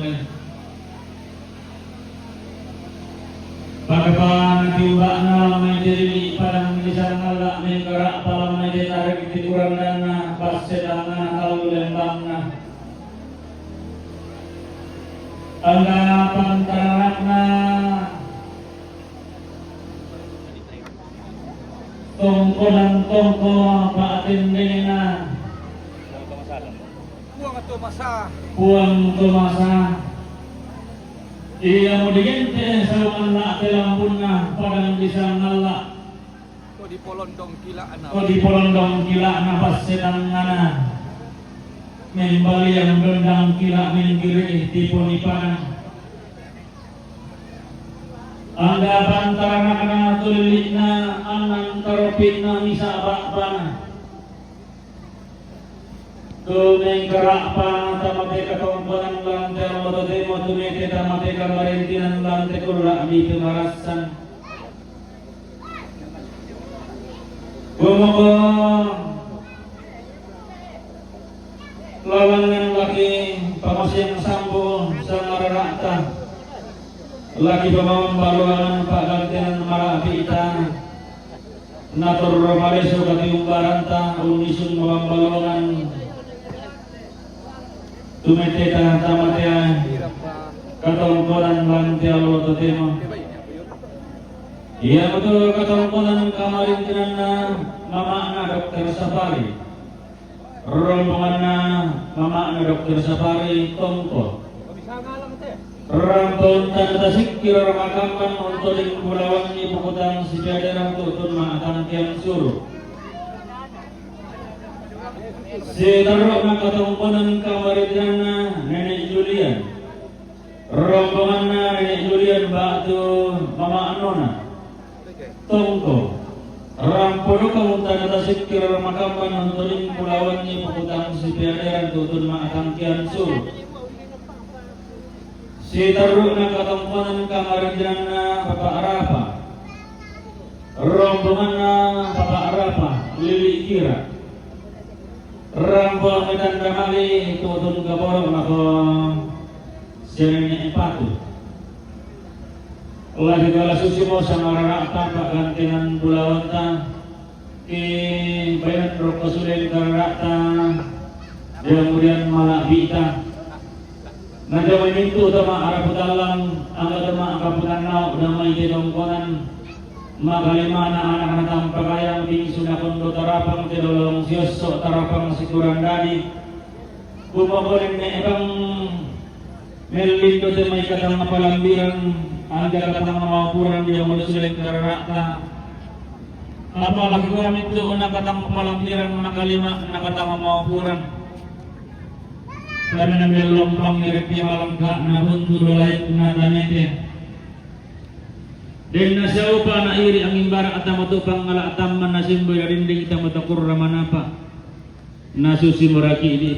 boleh. Bagaimana timbakna may diri parang lisan Allah may gerak palang may ditarik di kurang dana pas sedang kalau lembang na anda pantarak na tongko paatinding na puang tumasa iya mo digente sa mga telampun na parang lisan Allah o di polondong kila na pas sedang na membali yang gendang kila minggiri tipon ipanan anda bantara na tulik na anang karopit na misa bakbana tumeng gerak pa tamate katomponan lantai motote motumete tamate kamarentinan lantai kurla mi pemarasan gomong lawangan laki pamasyang sambo sa mararata laki pamamang baluan pak gantian marapita natur romaleso katiung baranta unisun mawang balongan tumete tamatea katongkonan lantai lo tema iya betul katongkonan kamarintinan na mama na Dr. Safari rombongan na mama na Dr. Safari tongko rampon tanda sikir makaman untuk lingkulawan ni pukutang si jajaran tutun maatang kian suruh si taruh na katongkonan kamarintinan na Nenek Julian rombongan na Nenek Julian batu mama Anona tongko rampodo kamu tanda sikir makaman untuk lingkulawan ni pukutang si jajaran tutun maatang kian suruh si taruh na katongkonan kamarintinan na Bapak Arapa rombongan na Bapak Arapa Lili Kira rampong medan damali tutun kaborong ako sirene ipatu lagi kala susimo sa mararata pagantinan bulawanta ki bayan rokosulin karata kemudian malabita nadamay mintu tama araputalang ang adama akaputanao damay tinongkonan makalima na anak natang pagayang di sunakondo tarapang tidolong siyoso tarapang sikuran dadi bumabalin na ibang melindo sa may katang napalambiran ang katang mamapuran di ang malusuling kararata apalagi ko namin doon na katang napalambiran nakalima na katang mamapuran karena namin lompang niripya malangka na buntulo lahat na danete din na siya upa na iri ang imbara at matupang ngala at taman na simboy na rinding ita matakur ramanapa nasusimuraki di